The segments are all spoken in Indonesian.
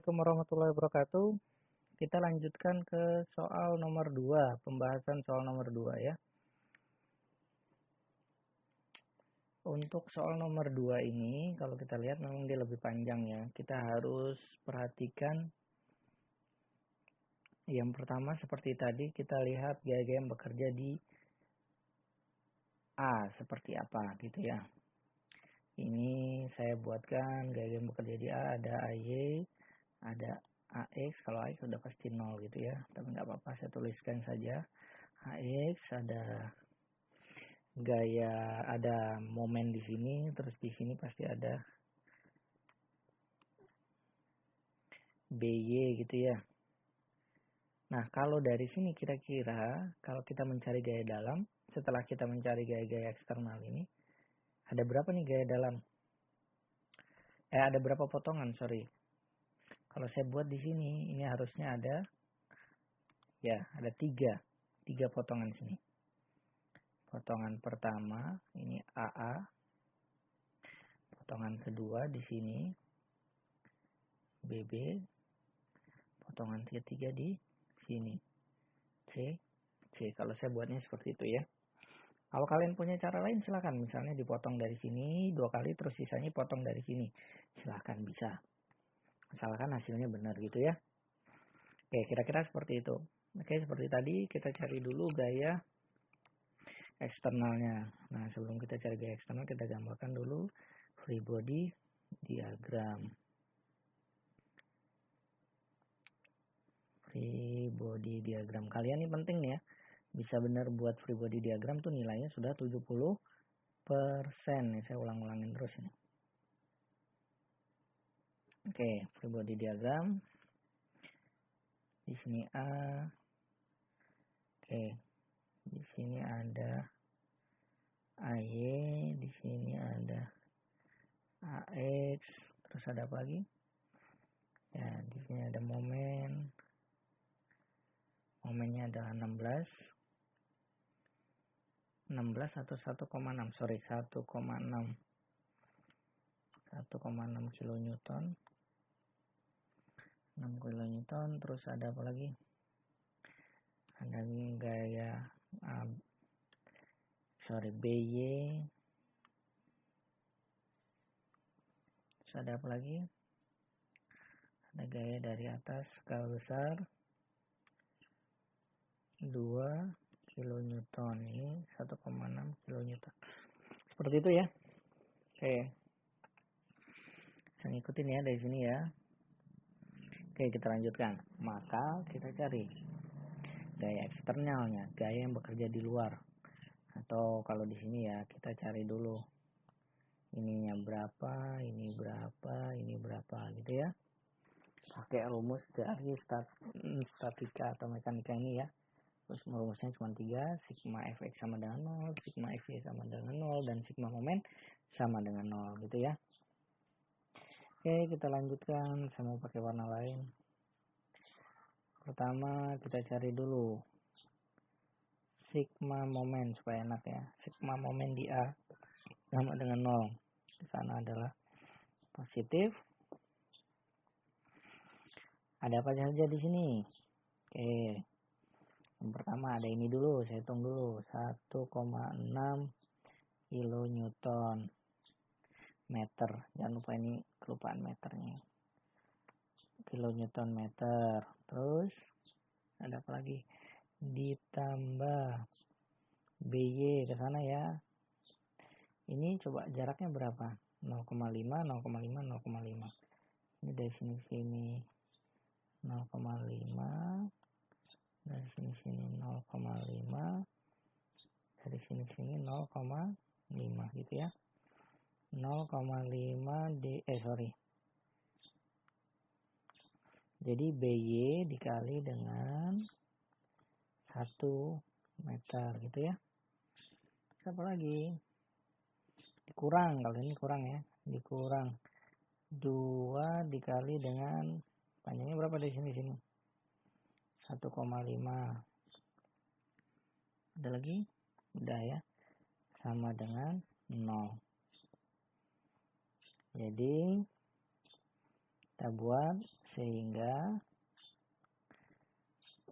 Assalamualaikum warahmatullahi wabarakatuh. Kita lanjutkan ke soal nomor 2, pembahasan soal nomor 2 ya. Untuk soal nomor 2 ini, kalau kita lihat memang dia lebih panjang ya. Kita harus perhatikan yang pertama seperti tadi, kita lihat gaya-gaya yang bekerja di A seperti apa gitu ya. Ini saya buatkan gaya-gaya yang bekerja di A, ada AY, ada AX, kalau AX sudah pasti 0 gitu ya, tapi nggak apa-apa, saya tuliskan saja AX, ada gaya, ada momen di sini, terus di sini pasti ada BY gitu ya. Nah, kalau dari sini kira-kira kalau kita mencari gaya dalam, setelah kita mencari gaya-gaya eksternal ini, ada berapa nih gaya dalam? Ada berapa potongan, sorry. Kalau saya buat di sini, ini harusnya ada, ya, ada 3 potongan sini. Potongan pertama, ini AA. Potongan kedua di sini, BB. Potongan ketiga di sini, C. Kalau saya buatnya seperti itu ya. Kalau kalian punya cara lain silahkan. Misalnya dipotong dari sini 2 kali, terus sisanya potong dari sini. Silahkan, bisa. Asalkan hasilnya benar gitu ya. Oke, kira-kira seperti itu. Oke, seperti tadi kita cari dulu gaya eksternalnya. Nah, sebelum kita cari gaya eksternal, kita gambarkan dulu free body diagram. Free body diagram. Kalian ini penting nih ya. Bisa benar buat free body diagram tuh nilainya sudah 70%. Nih, saya ulang-ulangin terus ini. Oke, free body diagram. Di sini A. Oke. Di sini ada AY, di sini ada AX, terus ada apa lagi? Ya, di sini ada momen. Momennya adalah 16 atau 1,6, sorry, 1,6 kilonewton, 6 kilonewton. Terus ada apa lagi? Ada gaya BY. Terus ada apa lagi? Ada gaya dari atas skala besar 2 kilonewton, ini 1,6 kilonewton. Seperti itu ya. Oke. Saya ngikutin ya dari sini ya. Oke, kita lanjutkan. Maka kita cari gaya eksternalnya, gaya yang bekerja di luar. Atau kalau di sini ya, kita cari dulu ininya berapa, ini berapa, ini berapa gitu ya. Pakai rumus dari statika atau mekanika ini ya. Terus rumusnya cuma 3, sigma fx sama dengan 0, sigma fy sama dengan 0, dan sigma momen sama dengan 0 gitu ya. Oke, kita lanjutkan. Saya mau pakai warna lain. Pertama kita cari dulu sigma momen supaya enak ya. Sigma momen di A sama dengan 0. Di sana adalah positif. Ada apa saja di sini? Oke. Yang pertama ada ini dulu, saya hitung dulu. 1,6 kilonewton meter. Jangan lupa ini kelupaan meternya. Kilonewton meter. Terus ada apa lagi? Ditambah BY ke sana ya. Ini coba jaraknya berapa? 0,5, 0,5, 0,5. Ini dari sini 0,5, dari sini 0,5, dari sini 0,5 gitu ya. 0,5 jadi BY dikali dengan 1 meter gitu ya. Apa lagi? Dikurang, kalau ini kurang ya. Dikurang 2 dikali dengan panjangnya berapa dari sini 1,5. Ada lagi? Udah ya. Sama dengan 0. Jadi kita buat Sehingga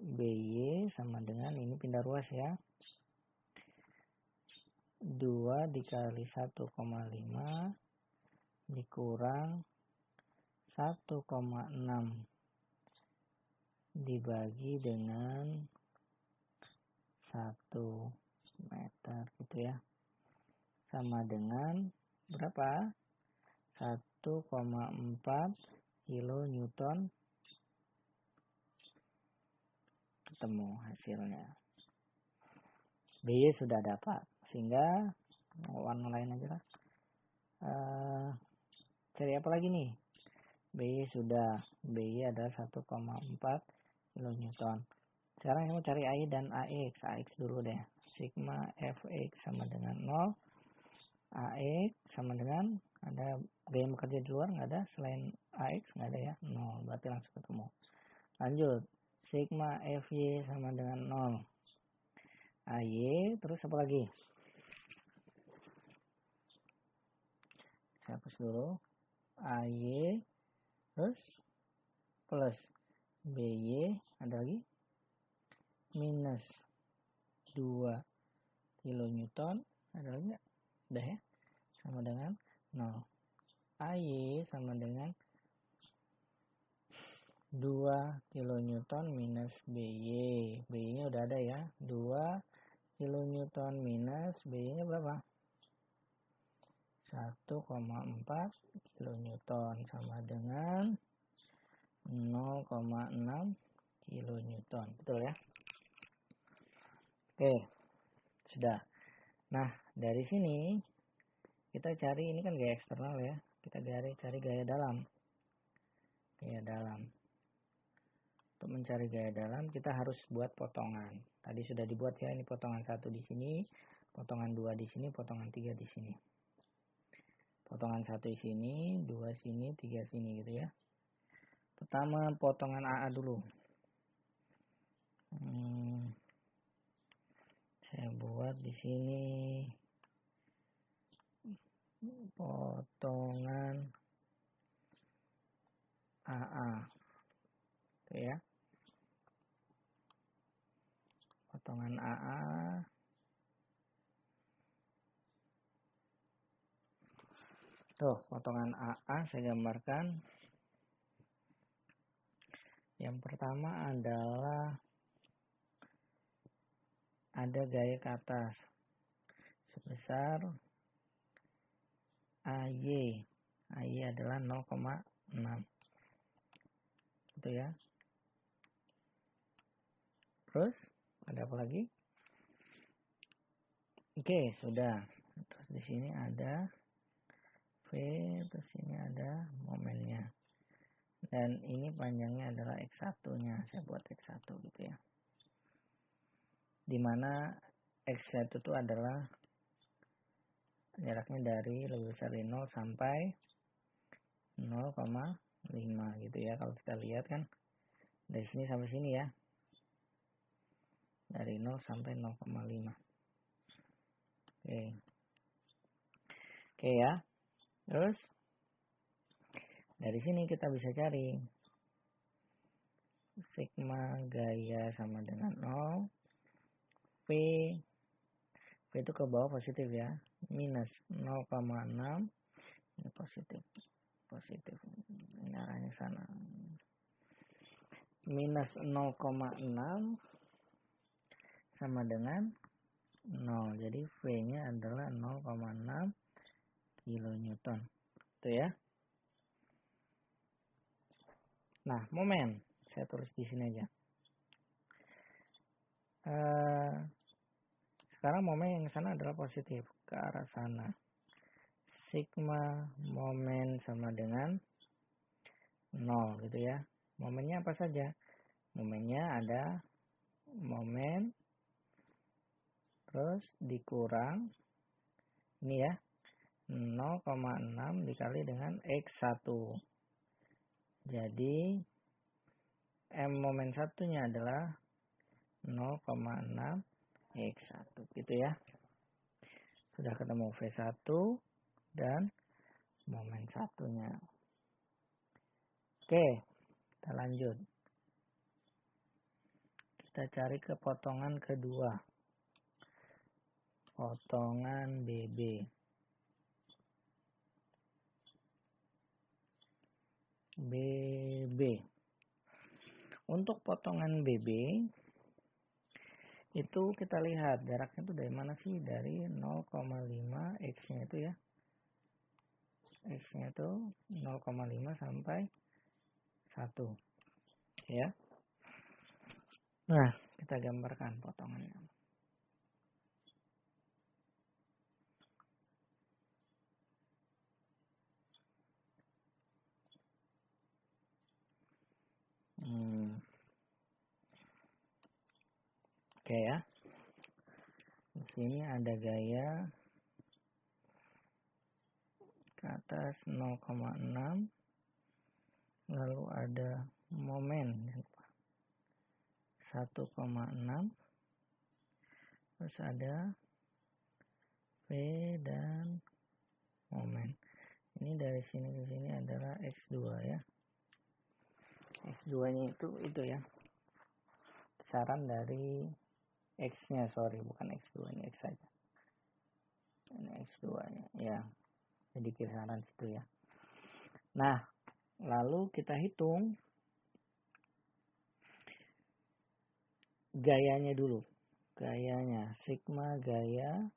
BY sama dengan, ini pindah ruas ya, 2 dikali 1,5 dikurang 1,6 dibagi dengan 1 meter gitu ya, sama dengan berapa? 1,4 kilonewton. Ketemu hasilnya. BY sudah dapat, sehingga warna lain aja lah. Cari apa lagi nih? BY sudah, BY adalah 1,4 kilonewton. Sekarang kamu cari AI dan AX. AX dulu deh. Sigma Fx sama dengan 0. AX sama dengan, ada gaya bekerja di luar nggak ada, selain AX nggak ada ya, 0. Berarti langsung ketemu. Lanjut. Sigma Fy sama dengan 0. AY, terus apa lagi? Saya hapus dulu. AY, terus plus BY, ada lagi? Minus 2 kilonewton, ada lagi nggak? Udah ya? Sama dengan 0. AY sama dengan 2 kilonewton minus BY. BY-nya udah ada ya. 2 kilonewton minus BY-nya berapa? 1,4 kilonewton sama dengan 0,6 kilonewton. Betul ya? Oke, sudah. Nah, dari sini kita cari, ini kan gaya eksternal ya. Kita cari gaya dalam. Gaya dalam. Untuk mencari gaya dalam kita harus buat potongan. Tadi sudah dibuat ya, ini potongan 1 di sini, potongan 2 di sini, potongan 3 di sini. Potongan 1 di sini, 2 sini, 3 sini gitu ya. Pertama potongan AA dulu. Saya buat di sini potongan AA. Oke ya. Potongan AA. Tuh, potongan AA saya gambarkan. Yang pertama adalah ada gaya ke atas sebesar AY. AY adalah 0,6. Itu ya. Terus ada apa lagi? Oke, sudah. Terus di sini ada V, terus ini ada momennya. Dan ini panjangnya adalah X1-nya. Saya buat X1 gitu ya. Dimana X1 itu adalah jaraknya dari lebih besar dari 0 sampai 0,5 gitu ya. Kalau kita lihat kan dari sini sampai sini ya. Dari 0 sampai 0,5. Oke ya. Terus dari sini kita bisa cari sigma gaya sama dengan 0. V itu ke bawah positif ya. Minus 0,6. Ini positif. Ini arahnya sana. Minus 0,6 sama dengan 0. Jadi V-nya adalah 0,6 kilonewton. Itu ya. Nah, momen saya tulis di sini aja. Sekarang momen yang sana adalah positif ke arah sana. Sigma momen sama dengan 0 gitu ya. Momennya apa saja? Momennya ada momen terus dikurang ini ya, 0,6 dikali dengan X1. Jadi M momen satunya adalah 0,6 X1 gitu ya. Sudah ketemu V1 dan momen satunya. Oke, Kita lanjut. Kita cari ke potongan kedua. Potongan BB. BB. Untuk potongan BB itu kita lihat jaraknya itu dari mana sih? Dari 0,5 X-nya itu ya. X-nya itu 0,5 sampai 1. Ya. Nah, kita gambarkan potongannya. Oke ya. Di sini ada gaya ke atas 0,6. Lalu ada momen 1,6. Terus ada V dan momen. Ini dari sini ke sini adalah X2 ya. X2-nya itu ya. Besaran dari X-nya, bukan X2-nya, X saja. Ini X2-nya ya. Jadi kisaran situ ya. Nah, lalu kita hitung gayanya dulu. Gayanya sigma gaya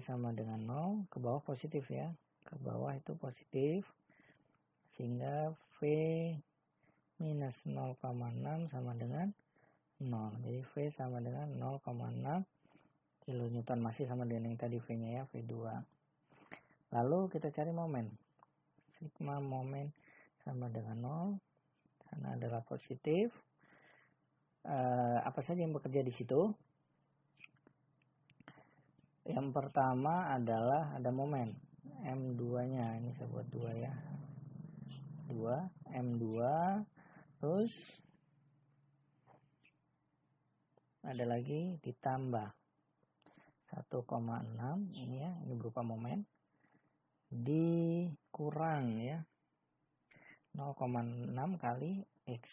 sama dengan 0, ke bawah positif ya. Ke bawah itu positif. Sehingga V minus 0,6 sama dengan 0. Jadi V sama dengan 0,6 kilonewton, masih sama dengan yang tadi V-nya ya, V2. Lalu kita cari momen. Sigma momen sama dengan 0. Karena adalah positif. Apa saja yang bekerja di situ? Yang pertama adalah ada momen M2-nya. Ini saya buat 2 ya. 2 M2. Terus ada lagi ditambah 1,6 ini ya, ini berupa momen, dikurang ya 0,6 kali X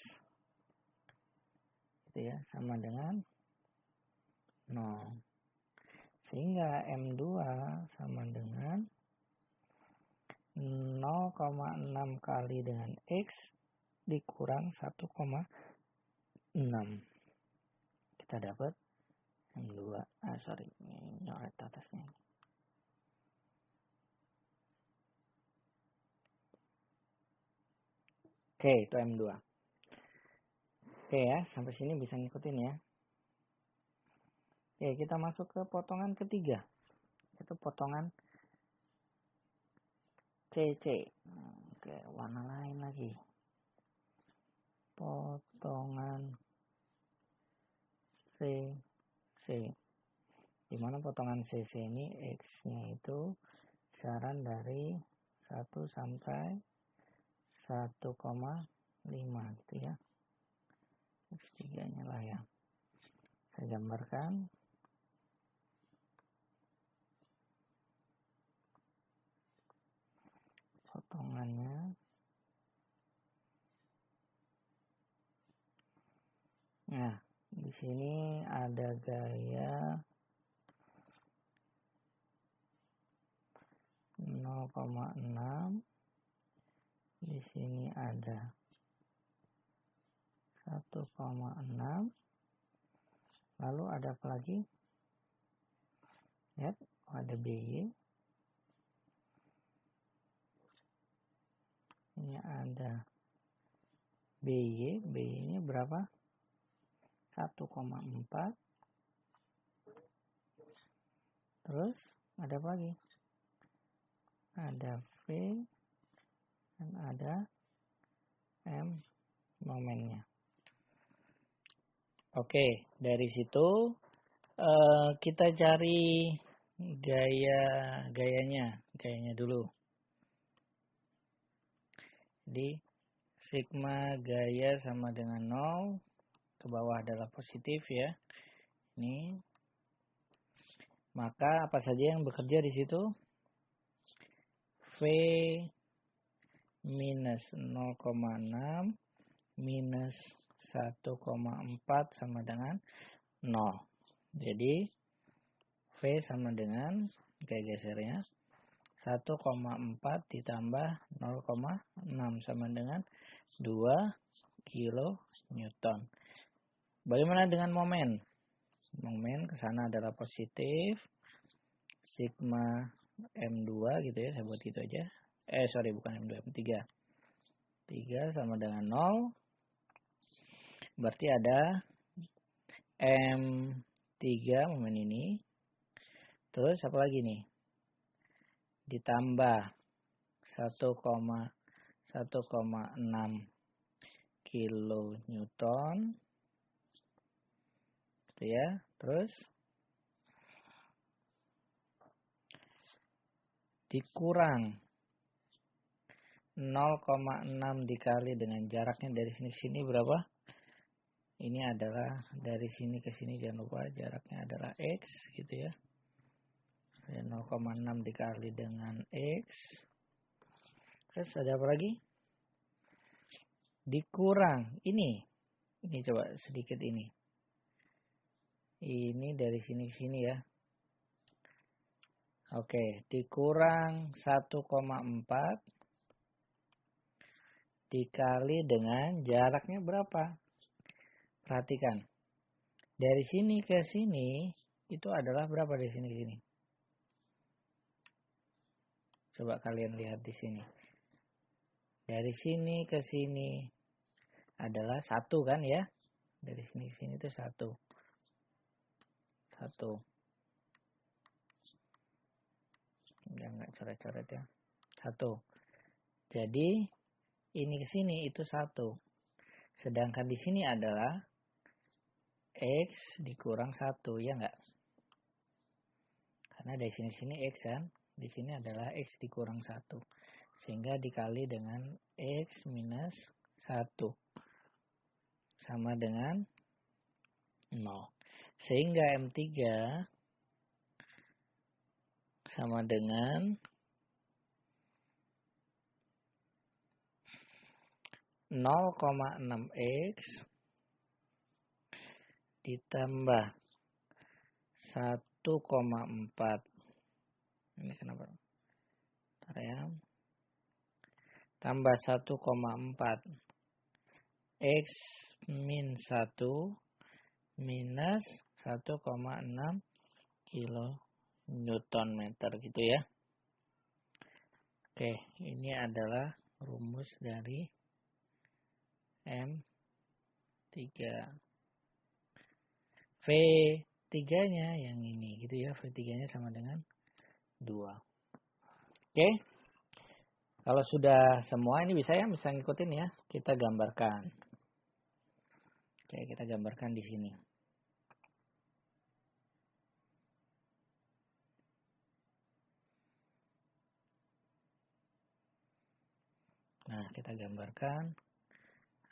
gitu ya, sama dengan 0. Sehingga M2 sama dengan 0,6 kali dengan X dikurang 1,6. Kita dapat M2. Ini nyoret atasnya. Oke, itu M2. Oke ya, sampai sini bisa ngikutin ya. Oke, kita masuk ke potongan ketiga. Itu potongan CC. Oke, warna lain lagi. Potongan CC. Dimana potongan CC ini X-nya itu kisaran dari 1 sampai 1,5 gitu ya. X3-nya lah ya. Saya gambarkan. Potongannya. Nah, di sini ada gaya 0,6. Di sini ada 1,6. Lalu ada apa lagi? Lihat, ada BY. Ini ada BY. BY-nya berapa? 1,4. Terus ada apa lagi? Ada V dan ada M momennya. Oke, dari situ kita cari gayanya dulu. Jadi sigma gaya sama dengan 0, ke bawah adalah positif ya. Ini. Maka apa saja yang bekerja di situ? V minus 0,6 minus 1,4 sama dengan 0. Jadi V sama dengan, kayak gesernya, 1,4 ditambah 0,6 sama dengan 2 kilonewton. Bagaimana dengan momen? Momen ke sana adalah positif. Sigma M2 gitu ya, saya buat gitu aja. Bukan M2, M3. 3 sama dengan 0. Berarti ada M3 momen ini. Terus apa lagi nih? Ditambah 1,6 kilonewton. Gitu ya. Terus dikurang 0,6 dikali dengan jaraknya dari sini ke sini berapa? Ini adalah dari sini ke sini, jangan lupa jaraknya adalah X gitu ya. 0,6 dikali dengan X. Terus ada apa lagi? Dikurang ini coba sedikit ini. Ini dari sini ke sini ya. Oke, dikurang 1,4 dikali dengan jaraknya berapa? Perhatikan. Dari sini ke sini itu adalah berapa dari sini ke sini? Coba kalian lihat di sini. Dari sini ke sini adalah 1 kan ya? Dari sini ke sini itu 1. 1. Enggak coret-coret ya. 1. Jadi ini ke sini itu 1. Sedangkan di sini adalah X dikurang 1, ya enggak? Karena dari sini X kan. Di sini adalah X dikurang 1. Sehingga dikali dengan X minus 1. Sama dengan 0. Sehingga M3 sama dengan 0,6X ditambah 1,4. Ini kenapa? Bentar ya. Tambah 1,4 X min 1 minus 1,6 kilonewton meter gitu ya. Oke, ini adalah rumus dari M3. V3-nya yang ini gitu ya. V3-nya sama dengan 2. Oke. Kalau sudah semua ini bisa ngikutin ya. Kita gambarkan. Oke, kita gambarkan di sini. Nah, kita gambarkan.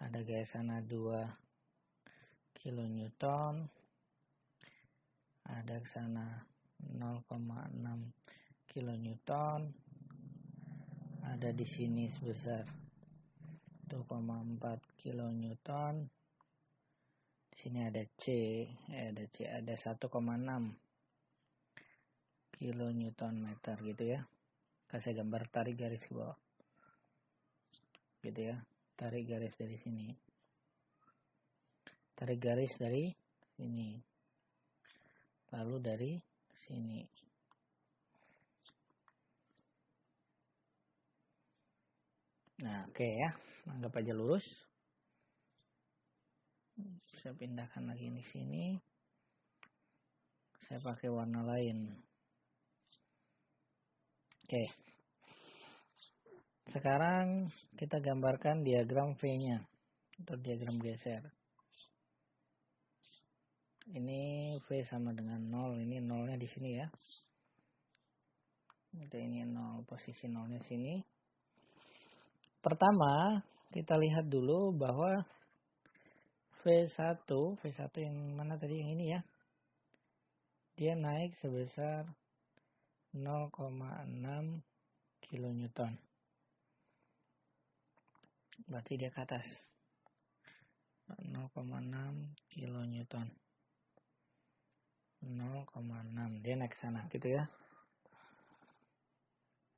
Ada gaya sana 2 kilonewton. Ada ke sana 0,6 kilonewton. Ada di sini sebesar 2,4 kilonewton. Di sini ada ada 1,6 kilonewton meter gitu ya. Kasih gambar tarik garis ke bawah. Gitu ya. Tarik garis dari sini. Tarik garis dari sini. Lalu dari sini. Nah, oke ya. Anggap aja lurus. Saya pindahkan lagi di sini. Saya pakai warna lain. Oke. Sekarang kita gambarkan diagram V-nya. Atau diagram geser. Ini V sama dengan 0. Ini 0-nya di sini ya. Ini 0. Posisi 0-nya sini. Pertama, kita lihat dulu bahwa V1 yang mana tadi, yang ini ya. Dia naik sebesar 0,6 kilonewton. berarti dia ke atas 0,6 kilonewton. 0,6 dia naik ke sana gitu ya.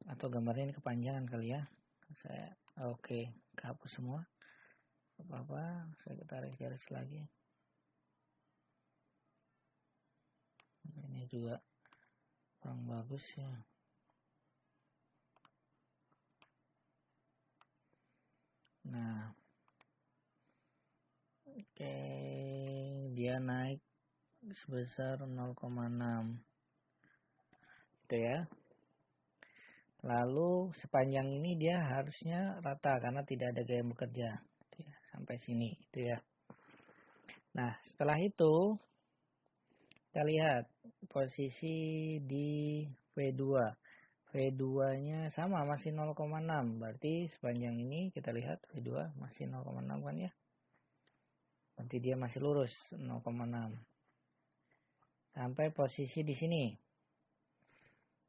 Atau gambarnya ini kepanjangan kali ya. Saya oke, hapus semua. Apa-apa, saya tarik garis lagi. Ini juga kurang bagus ya. Nah, oke, dia naik sebesar 0,6 gitu ya. Lalu sepanjang ini dia harusnya rata karena tidak ada gaya bekerja sampai sini gitu ya. Nah, setelah itu kita lihat posisi di V2. V2-nya sama masih 0,6. Berarti sepanjang ini kita lihat V2 masih 0,6 kan ya. Nanti dia masih lurus 0,6. Sampai posisi di sini.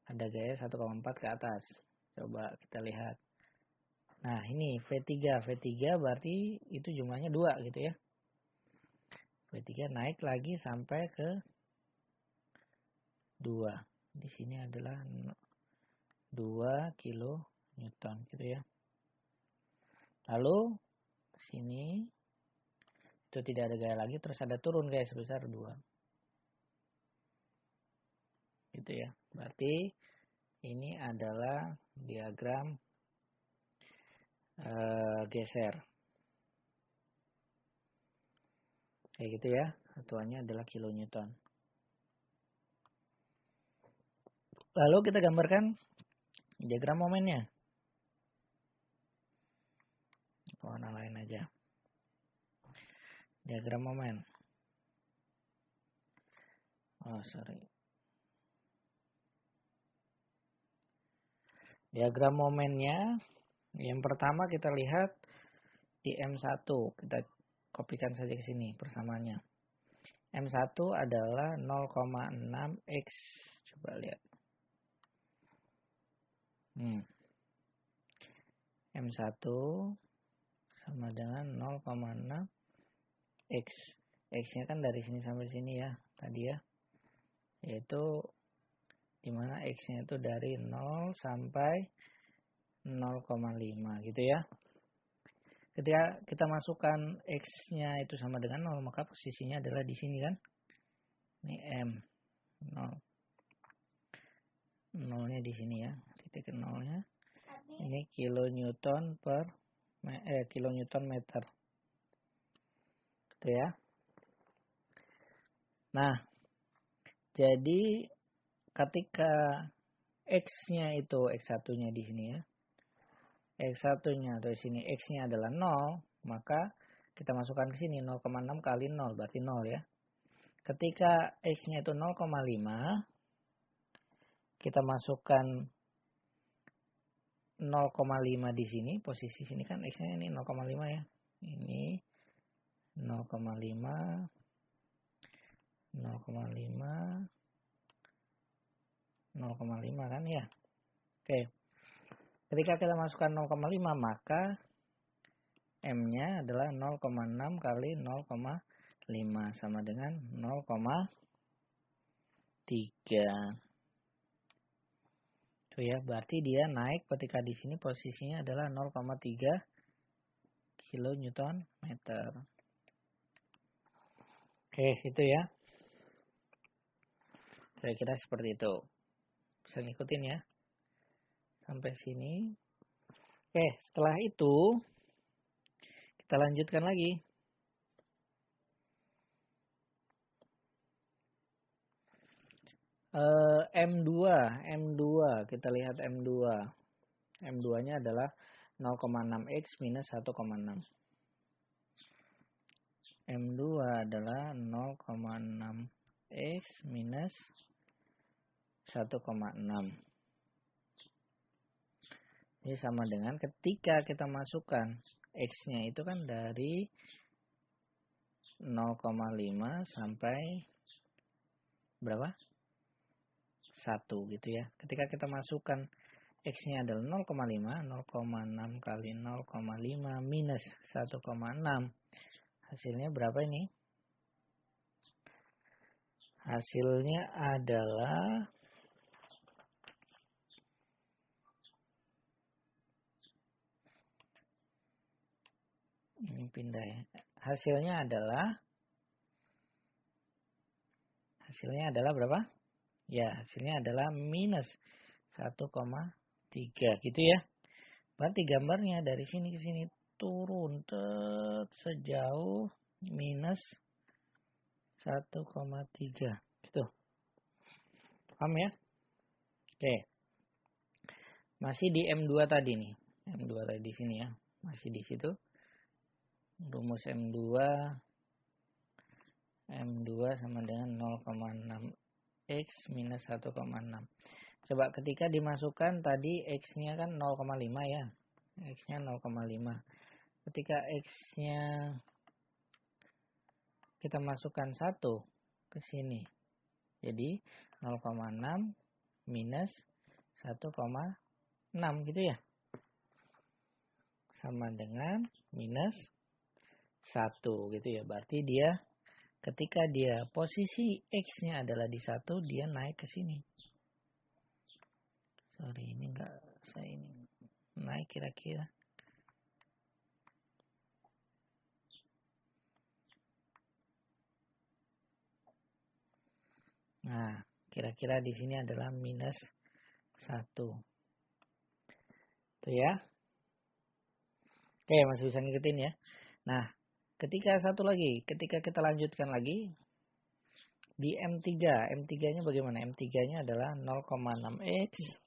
Ada gaya 1,4 ke atas. Coba kita lihat. Nah, ini V3. V3 berarti itu jumlahnya 2 gitu ya. V3 naik lagi sampai ke 2. Di sini adalah 2 kilonewton gitu ya. Lalu sini itu tidak ada gaya lagi, terus ada turun gaya sebesar 2. Gitu ya. Berarti ini adalah diagram geser. Kayak gitu ya. Satuannya adalah kilonewton. Lalu kita gambarkan diagram momennya. Warna lain aja. Diagram momen. Oh, sorry. Diagram momennya yang pertama kita lihat di M1. Kita kopikan saja ke sini persamaannya. M1 adalah 0,6X. Coba lihat. M1 sama dengan 0,6X. X-nya kan dari sini sampai sini ya. Tadi ya. Yaitu dimana X-nya itu dari 0 sampai 0,5 gitu ya. Ketika kita masukkan X-nya itu sama dengan 0, maka posisinya adalah di sini kan. Ini M. 0. 0-nya di sini ya. Titik 0-nya. Ini kilonewton per kilonewton meter. Gitu ya. Nah, jadi ketika X-nya itu X1-nya di sini ya. X1-nya atau di sini X-nya adalah 0, maka kita masukkan ke sini 0,6 kali 0 berarti 0 ya. Ketika X-nya itu 0,5, kita masukkan 0,5 di sini, posisi sini kan X-nya ini 0,5 ya. Ini 0,5, 0,5, 0,5 kan ya. Oke. Ketika kita masukkan 0,5 maka M-nya adalah 0,6 kali 0,5 sama dengan 0,3. Itu ya, berarti dia naik ketika di sini posisinya adalah 0,3 kilonewton meter. Oke, itu ya. Saya kira seperti itu. Bisa ngikutin ya. Sampai sini. Oke, setelah itu kita lanjutkan lagi. M2, kita lihat M2. M2-nya adalah 0,6X minus 1,6. M2 adalah 0,6X minus 1,6. Ini sama dengan ketika kita masukkan X-nya itu kan dari 0,5 sampai berapa? 1 gitu ya. Ketika kita masukkan X-nya adalah 0,5, 0,6 kali 0,5 minus 1,6. Hasilnya berapa ini? Hasilnya adalah ini pindah ya. Hasilnya adalah berapa? Ya, hasilnya adalah minus 1,3 gitu ya. Berarti gambarnya dari sini ke sini turun sejauh minus 1,3 gitu. Paham ya? Oke. Masih di M2 tadi nih. M2 tadi di sini ya. Masih di situ. Rumus M2 sama dengan 0,6 X minus 1,6. Coba ketika dimasukkan tadi X-nya kan 0,5 ya. X-nya 0,5. Ketika X-nya kita masukkan 1 ke sini. Jadi 0,6 minus 1,6 gitu ya. Sama dengan minus 1 gitu ya. Berarti dia ketika dia posisi X-nya adalah di 1, dia naik ke sini. Sorry, ini enggak, saya ini naik kira-kira. Nah, kira-kira di sini adalah minus 1. Tuh ya. Oke, masih bisa ngikutin ya. Nah, ketika satu lagi, ketika kita lanjutkan lagi, di M3, M3-nya bagaimana? M3-nya adalah 0,6X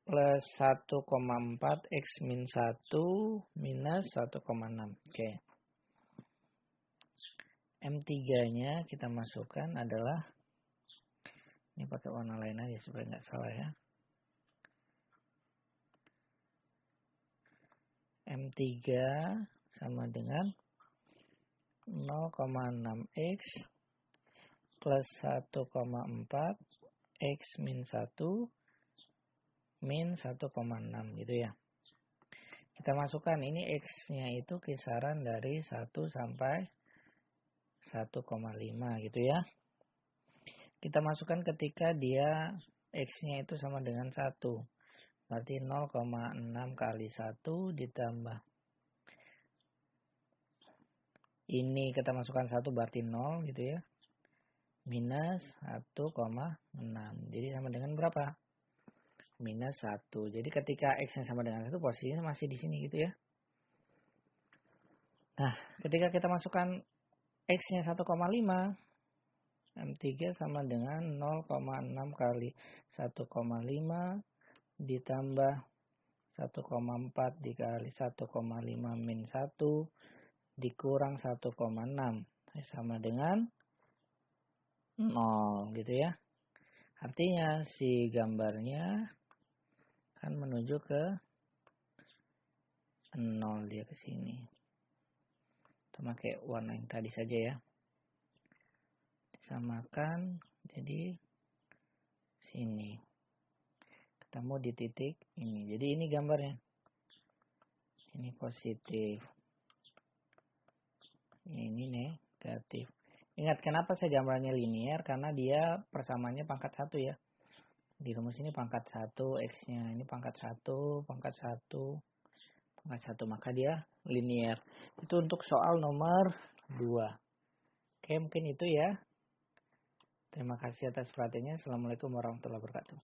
plus 1,4 X min 1 minus 1,6. Oke. M3-nya kita masukkan adalah, ini pakai warna lain aja supaya nggak salah ya. M3 sama dengan 0,6X plus 1,4 X min 1 min 1,6 gitu ya. Kita masukkan ini X-nya itu kisaran dari 1 sampai 1,5 gitu ya. Kita masukkan ketika dia X-nya itu sama dengan 1. Berarti 0,6 kali 1 ditambah. Ini kita masukkan 1 berarti 0 gitu ya. Minus 1,6. Jadi sama dengan berapa? Minus 1. Jadi ketika X-nya sama dengan 1 posisinya masih di sini gitu ya. Nah, ketika kita masukkan X-nya 1,5, M3 sama dengan 0,6 kali 1,5 ditambah 1,4 dikali 1,5 min 1 dikurang 1,6 sama dengan 0 gitu ya. Artinya si gambarnya kan menuju ke 0 dia ke sini. Kita pakai warna yang tadi saja ya. Disamakan jadi sini. Ketemu di titik ini. Jadi ini gambarnya. Ini positif. Ini negatif. Ingat kenapa saya gambarnya linear? Karena dia persamaannya pangkat 1 ya. Di rumus ini pangkat 1, X-nya ini pangkat 1, pangkat 1, pangkat 1. Maka dia linear. Itu untuk soal nomor 2. Oke, mungkin itu ya. Terima kasih atas perhatiannya. Assalamualaikum warahmatullahi wabarakatuh.